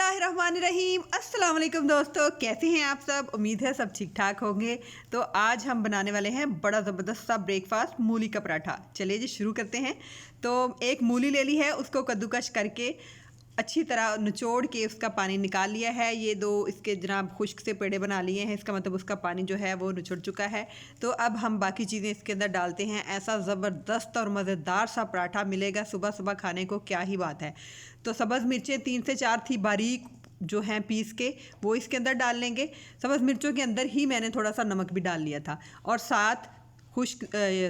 बिस्मिल्लाहिर्रहमानिर्रहीम। अस्सलाम वालेकुम दोस्तों, कैसे हैं आप सब। उम्मीद है सब ठीक ठाक होंगे। तो आज हम बनाने वाले हैं बड़ा ज़बरदस्त सा ब्रेकफास्ट, मूली का पराठा। चलिए जी शुरू करते हैं। तो एक मूली ले ली है, उसको कद्दूकश करके अच्छी तरह निचोड़ के उसका पानी निकाल लिया है। ये दो इसके जनाब खुश्क से पेड़े बना लिए हैं, इसका मतलब उसका पानी जो है वो निचोड़ चुका है। तो अब हम बाकी चीज़ें इसके अंदर डालते हैं। ऐसा ज़बरदस्त और मज़ेदार सा पराठा मिलेगा सुबह सुबह खाने को, क्या ही बात है। तो सब्ज़ मिर्चें 3 से 4 थी बारीक जो हैं पीस के, वो इसके अंदर डाल लेंगे। सब्ज़ मिर्चों के अंदर ही मैंने थोड़ा सा नमक भी डाल लिया था। और साथ खुश्क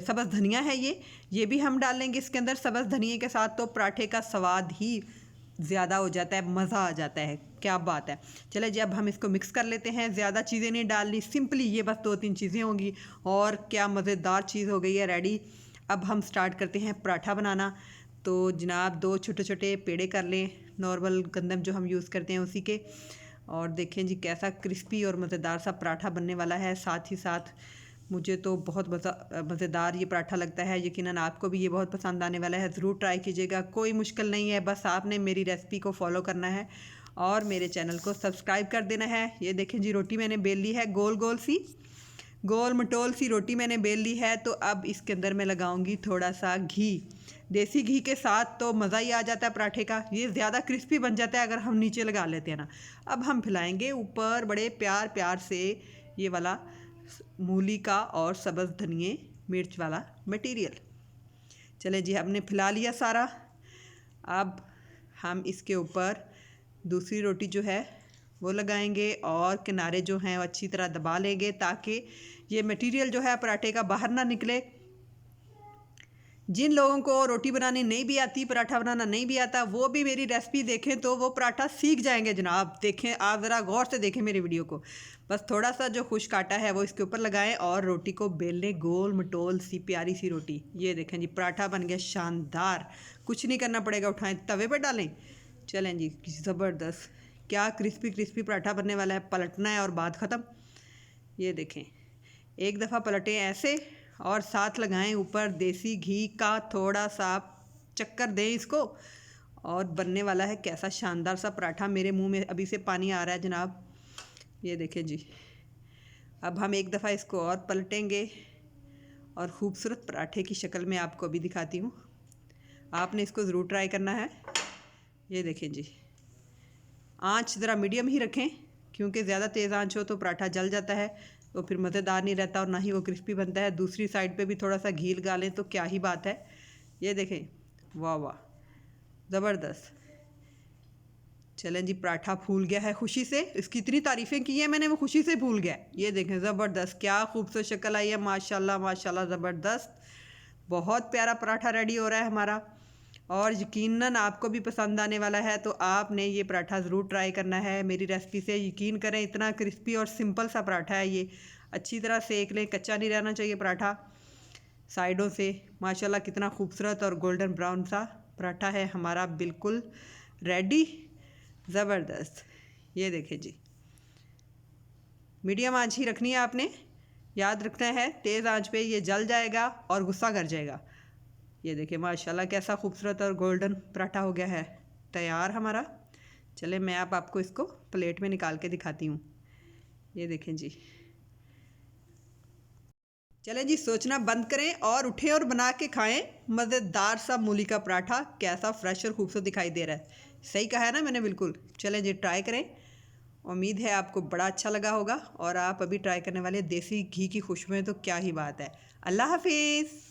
सब्ज़ धनिया है, ये भी हम डाल लेंगे इसके अंदर। सब्ज़ धनिया के साथ तो पराठे का स्वाद ही ज़्यादा हो जाता है, मज़ा आ जाता है, क्या बात है। चले जी अब हम इसको मिक्स कर लेते हैं। ज़्यादा चीज़ें नहीं डालनी, सिंपली ये बस 2-3 चीज़ें होंगी और क्या मज़ेदार चीज़ हो गई है रेडी। अब हम स्टार्ट करते हैं पराठा बनाना। तो जनाब 2 छोटे छोटे पेड़े कर लें, नॉर्मल गंदम जो हम यूज़ करते हैं उसी के। और देखें जी कैसा क्रिस्पी और मज़ेदार सा पराठा बनने वाला है। साथ ही साथ मुझे तो बहुत मज़ेदार ये पराठा लगता है। यकीनन आपको भी ये बहुत पसंद आने वाला है। ज़रूर ट्राई कीजिएगा, कोई मुश्किल नहीं है, बस आपने मेरी रेसिपी को फॉलो करना है और मेरे चैनल को सब्सक्राइब कर देना है। ये देखें जी रोटी मैंने बेल ली है, गोल मटोल सी रोटी मैंने बेल ली है। तो अब इसके अंदर मैं लगाऊंगी थोड़ा सा घी। देसी घी के साथ तो मज़ा ही आ जाता है पराठे का। ये ज़्यादा क्रिस्पी बन जाता है अगर हम नीचे लगा लेते हैं ना। अब हम फैलाएंगे ऊपर बड़े प्यार प्यार से ये वाला मूली का और सब्ज़ धनिए मिर्च वाला मटेरियल। चले जी हमने फैला लिया सारा। अब हम इसके ऊपर दूसरी रोटी जो है वो लगाएंगे और किनारे जो हैं वो अच्छी तरह दबा लेंगे ताकि ये मटेरियल जो है पराठे का बाहर ना निकले। जिन लोगों को रोटी बनानी नहीं भी आती, पराठा बनाना नहीं भी आता, वो भी मेरी रेसिपी देखें तो वो पराठा सीख जाएंगे जनाब। देखें आप ज़रा गौर से देखें मेरी वीडियो को। बस थोड़ा सा जो खुश्क आटा है वो इसके ऊपर लगाएं और रोटी को बेल लें, गोल मटोल सी प्यारी सी रोटी। ये देखें जी पराठा बन गया शानदार। कुछ नहीं करना पड़ेगा, उठाएं तवे पर डालें। चलें जी ज़बरदस्त, क्या क्रिस्पी क्रिस्पी पराठा बनने वाला है। पलटना है और बात ख़त्म। ये देखें एक दफ़ा पलटें ऐसे और साथ लगाएं ऊपर देसी घी का थोड़ा सा चक्कर दें इसको और बनने वाला है कैसा शानदार सा पराठा। मेरे मुंह में अभी से पानी आ रहा है जनाब। ये देखें जी अब हम एक दफ़ा इसको और पलटेंगे और ख़ूबसूरत पराठे की शक्ल में आपको अभी दिखाती हूँ। आपने इसको ज़रूर ट्राई करना है। ये देखें जी आँच ज़रा मीडियम ही रखें क्योंकि ज़्यादा तेज़ आँच हो तो पराठा जल जाता है, तो फिर मज़ेदार नहीं रहता और ना ही वो क्रिस्पी बनता है। दूसरी साइड पे भी थोड़ा सा घी लगा लें तो क्या ही बात है। ये देखें वाह वाह ज़बरदस्त। चलें जी पराठा फूल गया है खुशी से। इसकी इतनी तारीफ़ें की हैं मैंने, वो खुशी से फूल गया। ये देखें ज़बरदस्त, क्या खूबसूरत शक्ल आई है, माशाल्लाह माशाल्लाह ज़बरदस्त। बहुत प्यारा पराठा रेडी हो रहा है हमारा और यकीनन आपको भी पसंद आने वाला है। तो आपने ये पराठा ज़रूर ट्राई करना है मेरी रेसिपी से। यकीन करें इतना क्रिस्पी और सिंपल सा पराठा है ये। अच्छी तरह सेक लें, कच्चा नहीं रहना चाहिए पराठा साइडों से। माशाल्लाह कितना खूबसूरत और गोल्डन ब्राउन सा पराठा है हमारा, बिल्कुल रेडी ज़बरदस्त। ये देखें जी मीडियम आंच ही रखनी है आपने, याद रखना है। तेज़ आंच पे ये जल जाएगा और गुस्सा कर जाएगा। ये देखिए माशाल्लाह कैसा खूबसूरत और गोल्डन पराठा हो गया है तैयार हमारा। चले मैं अब आपको इसको प्लेट में निकाल के दिखाती हूँ। ये देखें जी चलें जी सोचना बंद करें और उठें और बना के खाएं मज़ेदार सा मूली का पराठा। कैसा फ्रेश और खूबसूरत दिखाई दे रहा है, सही कहा है ना मैंने बिल्कुल। चलें जी ट्राई करें, उम्मीद है आपको बड़ा अच्छा लगा होगा और आप अभी ट्राई करने वाले देसी घी की खुशबू में तो क्या ही बात है। अल्लाह हाफिज़।